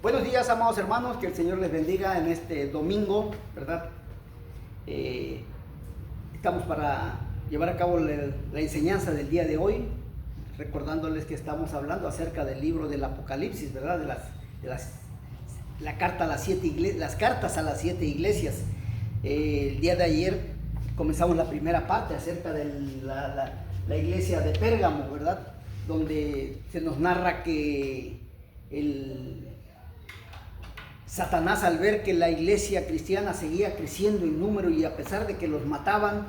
Buenos días, amados hermanos, que el Señor les bendiga en este domingo, ¿verdad? Estamos para llevar a cabo la enseñanza del día de hoy, recordándoles que estamos hablando acerca del libro del Apocalipsis, ¿verdad? La carta a las las cartas a las 7 iglesias. El día de ayer comenzamos la primera parte acerca de la iglesia de Pérgamo, ¿verdad? Donde se nos narra que Satanás, al ver que la iglesia cristiana seguía creciendo en número y a pesar de que los mataban,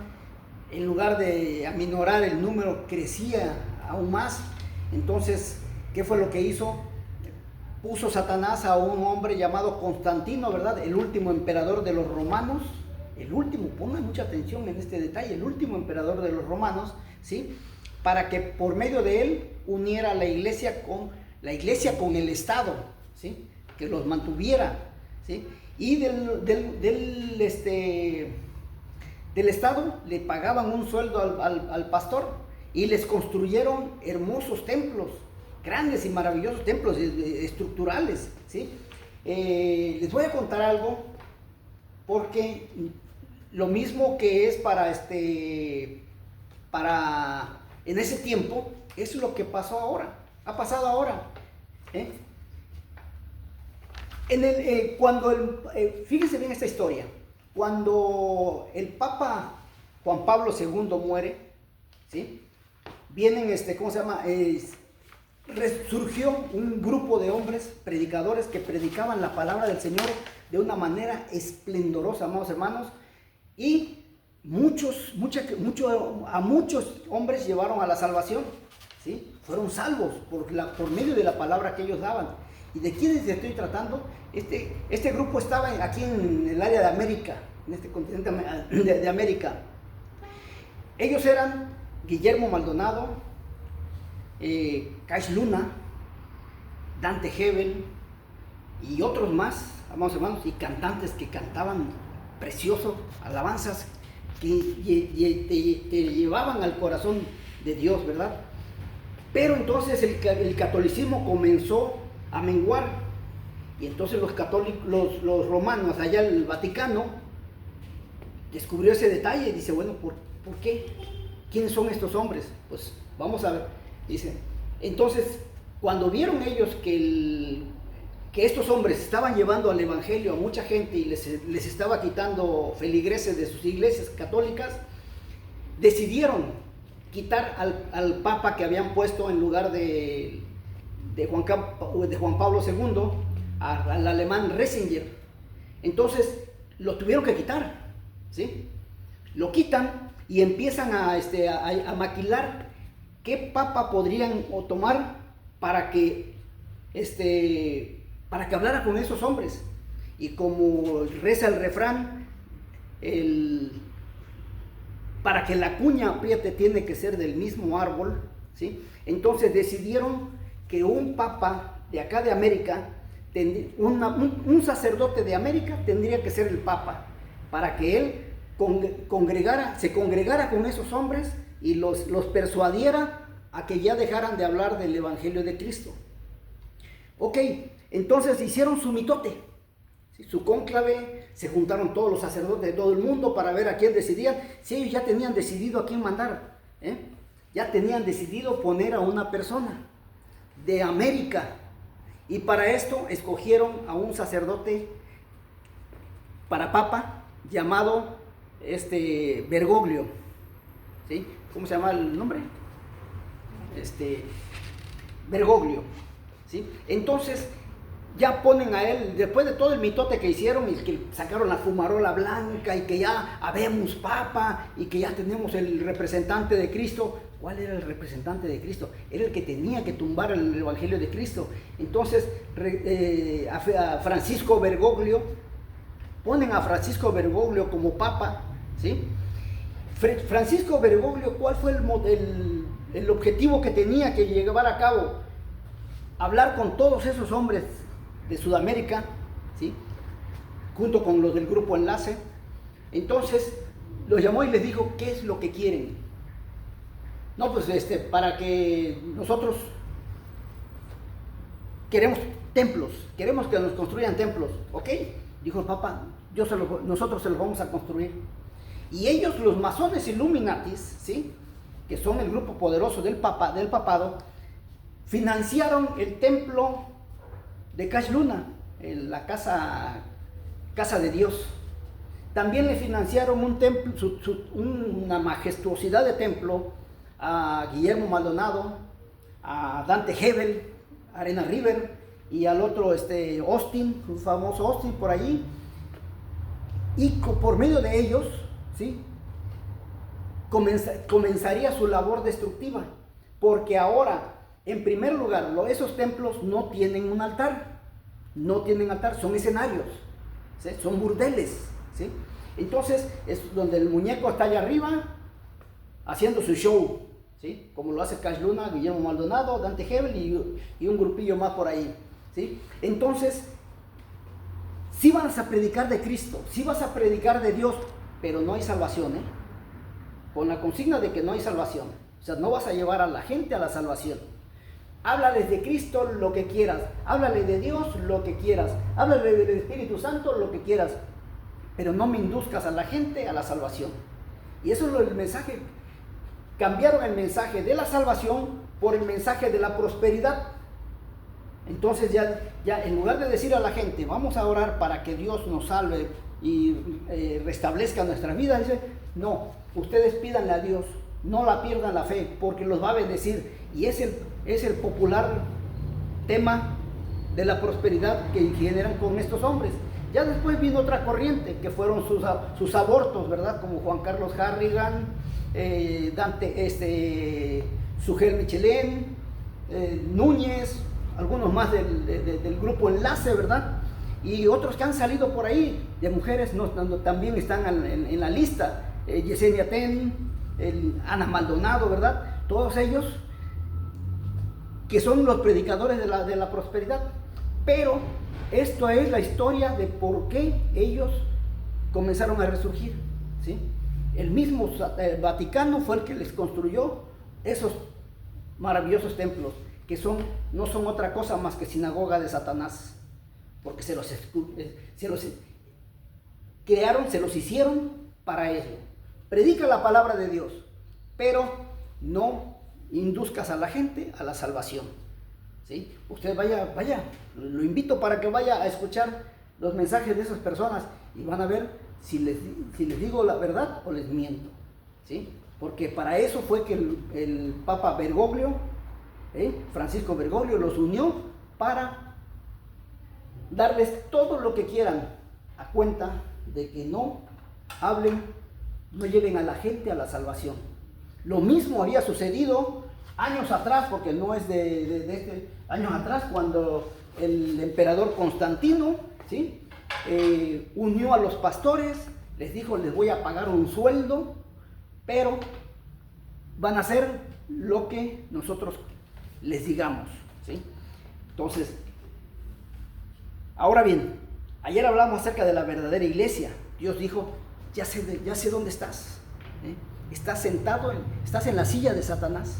en lugar de aminorar el número, crecía aún más. Entonces, ¿qué fue lo que hizo? Puso Satanás a un hombre llamado Constantino, ¿verdad? El último emperador de los romanos. El último, pongan mucha atención en este detalle, el último emperador de los romanos, ¿sí? Para que por medio de él uniera la iglesia con el Estado, ¿sí? Que los mantuviera, ¿sí? Y del Estado le pagaban un sueldo al pastor y les construyeron hermosos templos, grandes y maravillosos templos estructurales, ¿sí? Les voy a contar algo, porque lo mismo que es para en ese tiempo, es lo que pasó ahora, ha pasado ahora, ¿eh? Fíjense bien esta historia. Cuando el Papa Juan Pablo II muere, ¿sí? Vienen, ¿cómo se llama? Resurgió un grupo de hombres predicadores que predicaban la palabra del Señor de una manera esplendorosa, amados hermanos, y a muchos hombres llevaron a la salvación, ¿sí? Fueron salvos por medio de la palabra que ellos daban. ¿Y de quiénes estoy tratando? Este grupo estaba aquí en el área de América, en este continente de América. Ellos eran Guillermo Maldonado, Kais Luna, Dante Hebel y otros más, amados hermanos, y cantantes que cantaban precioso, alabanzas que te llevaban al corazón de Dios, ¿verdad? Pero entonces el catolicismo comenzó a menguar, y entonces los romanos, allá el Vaticano, descubrió ese detalle y dice, bueno, ¿por qué? ¿Quiénes son estos hombres? Pues vamos a ver, dice. Entonces, cuando vieron ellos que estos hombres estaban llevando al evangelio a mucha gente y les estaba quitando feligreses de sus iglesias católicas, decidieron quitar al papa que habían puesto en lugar de Juan Pablo II, al alemán Ratzinger. Entonces lo tuvieron que quitar, ¿sí? Lo quitan y empiezan a maquilar qué papa podrían tomar para que hablara con esos hombres. Y como reza el refrán, para que la cuña apriete tiene que ser del mismo árbol, ¿sí? Entonces decidieron que un papa de acá de América, un sacerdote de América tendría que ser el papa, para que él se congregara con esos hombres y los persuadiera a que ya dejaran de hablar del evangelio de Cristo. Ok, entonces hicieron su mitote, ¿sí? Su cónclave, se juntaron todos los sacerdotes de todo el mundo para ver a quién decidían. Si ellos ya tenían decidido a quién mandar, ya tenían decidido poner a una persona de América, y para esto escogieron a un sacerdote para papa llamado Bergoglio, ¿sí? ¿Cómo se llama el nombre? Bergoglio, ¿sí? Entonces ya ponen a él, después de todo el mitote que hicieron y que sacaron la fumarola blanca y que ya habemos papa y que ya tenemos el representante de Cristo. ¿Cuál era el representante de Cristo? Era el que tenía que tumbar el evangelio de Cristo. Entonces a Francisco Bergoglio, ponen a Francisco Bergoglio como papa, ¿sí? Francisco Bergoglio, ¿cuál fue el objetivo que tenía que llevar a cabo? Hablar con todos esos hombres de Sudamérica, ¿sí? Junto con los del grupo Enlace. Entonces los llamó y les dijo, ¿qué es lo que quieren? No, pues para que nosotros queremos templos, queremos que nos construyan templos, ¿ok? Dijo el Papa, nosotros se los vamos a construir. Y ellos, los masones Illuminatis, ¿sí?, que son el grupo poderoso del papado, financiaron el templo de Cash Luna, la casa de Dios. También le financiaron un templo, una majestuosidad de templo a Guillermo Maldonado, a Dante Hebel, Arena River, y al otro Austin, un famoso Austin por allí. Y por medio de ellos, ¿sí?, comenzaría su labor destructiva, porque ahora, en primer lugar, esos templos no tienen un altar, son escenarios, ¿sí?, son burdeles, ¿sí? Entonces es donde el muñeco está allá arriba haciendo su show, ¿sí?, como lo hace Cash Luna, Guillermo Maldonado, Dante Hebel y un grupillo más por ahí, ¿sí? Entonces, sí vas a predicar de Cristo, sí vas a predicar de Dios, pero no hay salvación, con la consigna de que no hay salvación. O sea, no vas a llevar a la gente a la salvación. Háblales de Cristo lo que quieras, háblale de Dios lo que quieras, háblale del Espíritu Santo lo que quieras, pero no me induzcas a la gente a la salvación. Y eso es el mensaje. Cambiaron el mensaje de la salvación por el mensaje de la prosperidad. Entonces ya en lugar de decir a la gente, vamos a orar para que Dios nos salve y restablezca nuestra vida, dice, no, ustedes pídanle a Dios, no la pierdan la fe, porque los va a bendecir. Y es el popular tema de la prosperidad que generan con estos hombres. Ya después vino otra corriente, que fueron sus abortos, ¿verdad? Como Juan Carlos Harrigan, Sugel Michelén, Núñez, algunos más del grupo Enlace, ¿verdad? Y otros que han salido por ahí, de mujeres, también están en la lista, Yesenia Ten, Ana Maldonado, ¿verdad? Todos ellos que son los predicadores de la prosperidad. Pero esto es la historia de por qué ellos comenzaron a resurgir, ¿sí? El mismo Vaticano fue el que les construyó esos maravillosos templos, que no son otra cosa más que sinagoga de Satanás, porque se los crearon, se los hicieron para eso. Predica la palabra de Dios, pero no induzcas a la gente a la salvación, ¿sí? Usted vaya, lo invito para que vaya a escuchar los mensajes de esas personas y van a ver si les digo la verdad o les miento, ¿sí? Porque para eso fue que el Papa Bergoglio, Francisco Bergoglio, los unió para darles todo lo que quieran a cuenta de que no hablen, no lleven a la gente a la salvación. Lo mismo había sucedido años atrás, porque no es de años atrás, cuando el emperador Constantino, ¿sí?, unió a los pastores, les dijo, les voy a pagar un sueldo, pero van a hacer lo que nosotros les digamos, ¿sí? Entonces, ahora bien, ayer hablamos acerca de la verdadera iglesia. Dios dijo, ya sé dónde estás, estás sentado, estás en la silla de Satanás.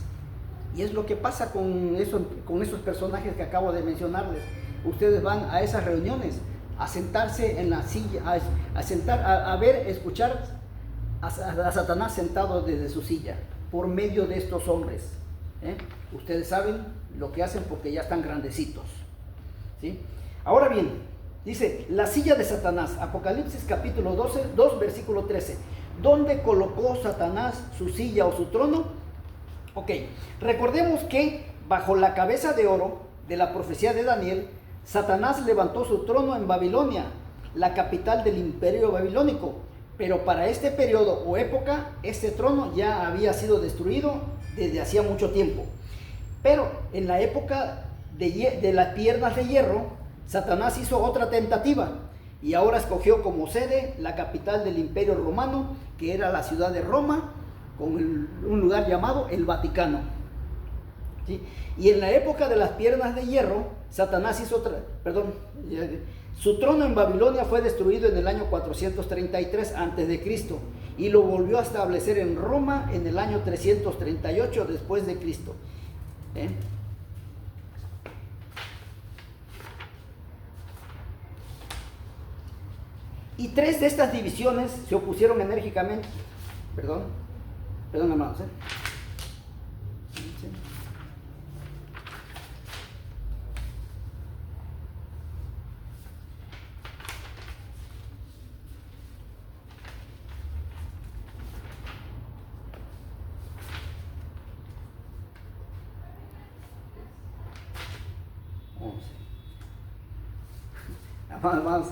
Y es lo que pasa con esos personajes que acabo de mencionarles. Ustedes van a esas reuniones a sentarse en la silla, a ver, escuchar a Satanás sentado desde su silla, por medio de estos hombres. Ustedes saben lo que hacen porque ya están grandecitos, ¿sí? Ahora bien, dice, la silla de Satanás, Apocalipsis capítulo 2, versículo 13. ¿Dónde colocó Satanás su silla o su trono? Ok, recordemos que bajo la cabeza de oro de la profecía de Daniel, Satanás levantó su trono en Babilonia, la capital del imperio babilónico. Pero para este periodo o época, este trono ya había sido destruido desde hacía mucho tiempo. Pero en la época de las piernas de hierro, Satanás hizo otra tentativa y ahora escogió como sede la capital del imperio romano, que era la ciudad de Roma, con un lugar llamado el Vaticano, ¿sí? Y en la época de las piernas de hierro, Satanás hizo su trono en Babilonia fue destruido en el año 433 a.C. y lo volvió a establecer en Roma en el año 338 después de Cristo. Y 3 de estas divisiones se opusieron enérgicamente. Perdón, hermanos. Hermanos,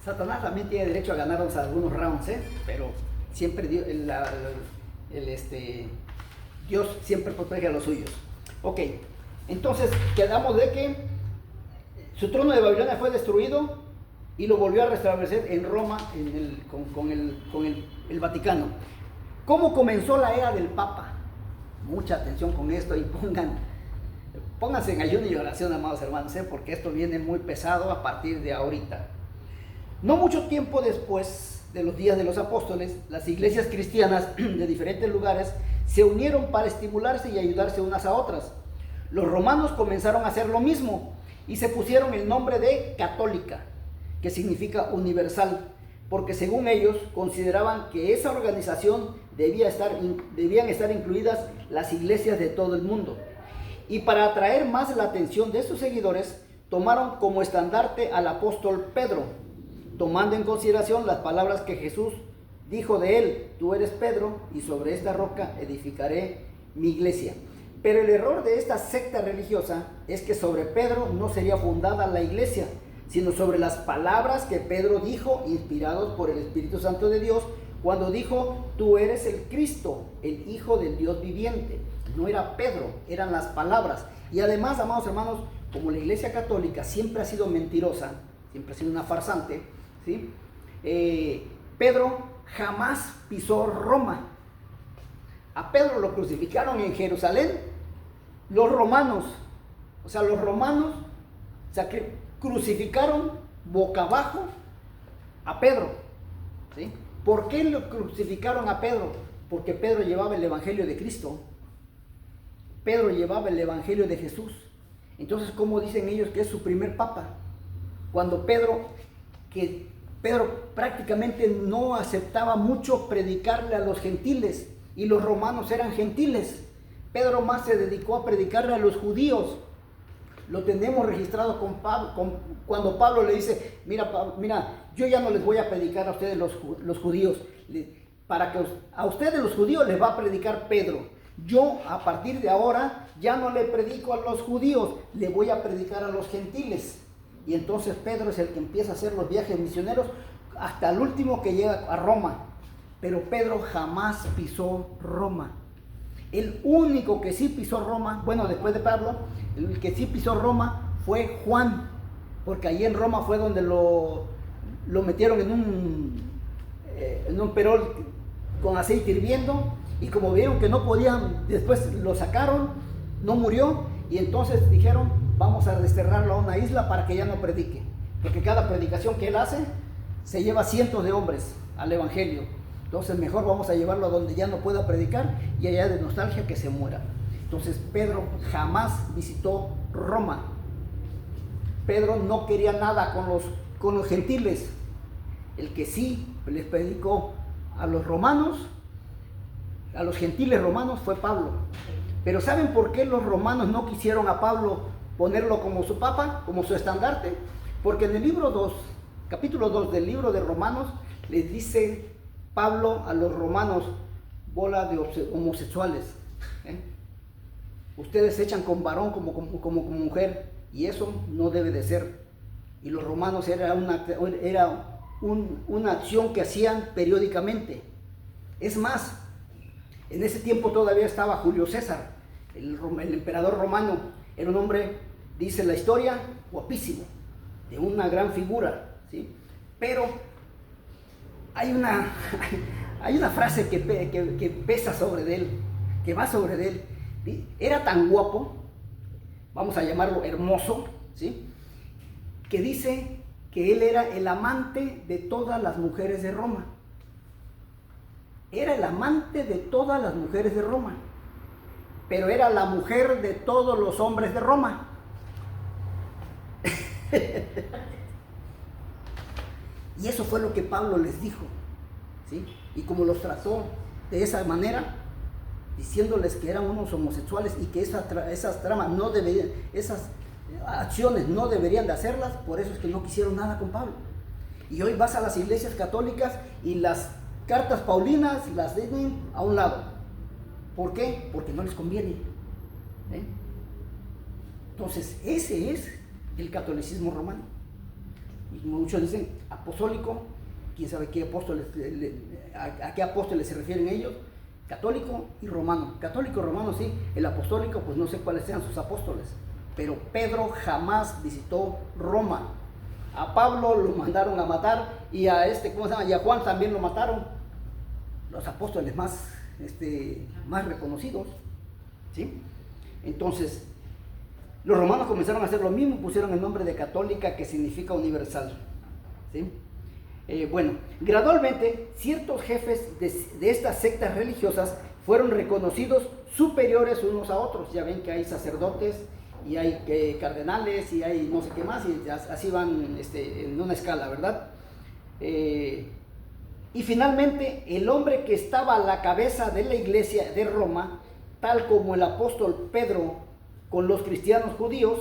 Satanás también tiene derecho a ganarnos algunos rounds, pero siempre Dios siempre protege a los suyos. Ok, entonces quedamos de que su trono de Babilonia fue destruido y lo volvió a restablecer en Roma con el Vaticano. ¿Cómo comenzó la era del Papa? Mucha atención con esto y pónganse en ayuno y oración, amados hermanos, porque esto viene muy pesado a partir de ahorita. No mucho tiempo después de los días de los apóstoles, las iglesias cristianas de diferentes lugares se unieron para estimularse y ayudarse unas a otras. Los romanos comenzaron a hacer lo mismo y se pusieron el nombre de católica, que significa universal, porque según ellos consideraban que esa organización debían estar incluidas las iglesias de todo el mundo. Y para atraer más la atención de sus seguidores, tomaron como estandarte al apóstol Pedro, tomando en consideración las palabras que Jesús dijo de él: tú eres Pedro, y sobre esta roca edificaré mi iglesia. Pero el error de esta secta religiosa es que sobre Pedro no sería fundada la iglesia, sino sobre las palabras que Pedro dijo, inspirados por el Espíritu Santo de Dios, cuando dijo: tú eres el Cristo, el Hijo del Dios viviente. No era Pedro, eran las palabras. Y además, amados hermanos, como la iglesia católica siempre ha sido mentirosa, siempre ha sido una farsante, ¿sí? Pedro jamás pisó Roma. A Pedro lo crucificaron en Jerusalén los romanos. O sea, los romanos crucificaron boca abajo a Pedro, ¿sí? ¿Por qué lo crucificaron a Pedro? Porque Pedro llevaba el evangelio de Cristo. Pedro llevaba el evangelio de Jesús. Entonces, ¿cómo dicen ellos que es su primer papa? Cuando Pedro prácticamente no aceptaba mucho predicarle a los gentiles, y los romanos eran gentiles. Pedro más se dedicó a predicarle a los judíos. Lo tenemos registrado cuando Pablo le dice: mira, yo ya no les voy a predicar a ustedes los judíos, para que a ustedes los judíos les va a predicar Pedro. Yo a partir de ahora ya no le predico a los judíos, le voy a predicar a los gentiles. Y entonces Pedro es el que empieza a hacer los viajes misioneros hasta el último que llega a Roma. Pero Pedro jamás pisó Roma. El único que sí pisó Roma, bueno, después de Pablo, el que sí pisó Roma fue Juan, porque allí en Roma fue donde lo metieron en un perol con aceite hirviendo, y como vieron que no podían, después lo sacaron, no murió, y entonces dijeron: vamos a desterrarlo a una isla para que ya no predique, porque cada predicación que él hace se lleva cientos de hombres al evangelio. Entonces mejor vamos a llevarlo a donde ya no pueda predicar, y allá de nostalgia que se muera. Entonces Pedro jamás visitó Roma. Pedro no quería nada con los gentiles. El que sí les predicó a los romanos, a los gentiles romanos, fue Pablo. Pero ¿saben por qué los romanos no quisieron a Pablo ponerlo como su papa, como su estandarte? Porque en el libro 2, capítulo 2 del libro de Romanos, les dice Pablo a los romanos: bola de homosexuales, ustedes se echan con varón como mujer, y eso no debe de ser. Y los romanos era una acción que hacían periódicamente. Es más, en ese tiempo todavía estaba Julio César, el emperador romano. Era un hombre, dice la historia, guapísimo, de una gran figura, ¿sí? Pero hay una frase que pesa sobre él, que va sobre él. Era tan guapo, vamos a llamarlo hermoso, ¿sí?, que dice que él era el amante de todas las mujeres de Roma. Era el amante de todas las mujeres de Roma, pero era la mujer de todos los hombres de Roma. Y eso fue lo que Pablo les dijo, ¿sí? Y como los trató de esa manera, diciéndoles que eran unos homosexuales y que esas tramas no deberían, esas acciones no deberían de hacerlas, por eso es que no quisieron nada con Pablo. Y hoy vas a las iglesias católicas y las cartas paulinas las dejan a un lado. ¿Por qué? Porque no les conviene. Entonces, ese es el catolicismo romano. Y muchos dicen apostólico, quién sabe qué apóstoles, a qué apóstoles se refieren ellos. Católico y romano. Católico y romano sí, el apostólico pues no sé cuáles sean sus apóstoles, pero Pedro jamás visitó Roma. A Pablo lo mandaron a matar y a ¿cómo se llama? Y a Juan también lo mataron. Los apóstoles más reconocidos, ¿sí? Entonces, los romanos comenzaron a hacer lo mismo, pusieron el nombre de católica, que significa universal, ¿sí? Bueno, gradualmente ciertos jefes de estas sectas religiosas fueron reconocidos superiores unos a otros. Ya ven que hay sacerdotes y hay cardenales y hay no sé qué más, y así van en una escala, ¿verdad? Y finalmente el hombre que estaba a la cabeza de la iglesia de Roma, tal como el apóstol Pedro con los cristianos judíos,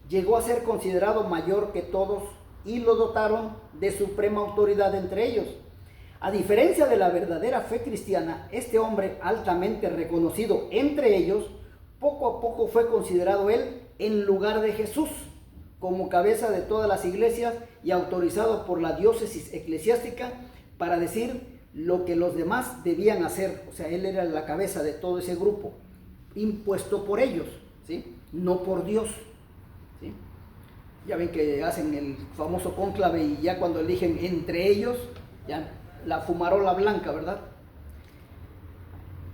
llegó a ser considerado mayor que todos y lo dotaron de suprema autoridad entre ellos. A diferencia de la verdadera fe cristiana, este hombre altamente reconocido entre ellos, poco a poco fue considerado él en lugar de Jesús, como cabeza de todas las iglesias y autorizado por la diócesis eclesiástica para decir lo que los demás debían hacer. O sea, él era la cabeza de todo ese grupo, impuesto por ellos, ¿sí? No por Dios, ¿sí? Ya ven que hacen el famoso cónclave y ya cuando eligen entre ellos, ya la fumarola blanca, ¿verdad?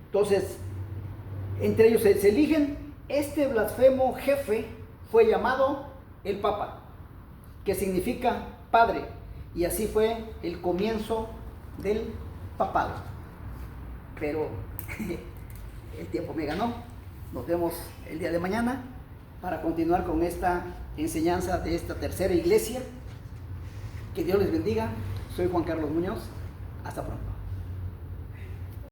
Entonces, entre ellos se eligen. Este blasfemo jefe fue llamado el Papa, que significa padre, y así fue el comienzo del papado. Pero el tiempo me ganó. Nos vemos el día de mañana para continuar con esta enseñanza de esta tercera iglesia. Que Dios les bendiga. Soy Juan Carlos Muñoz. Hasta pronto.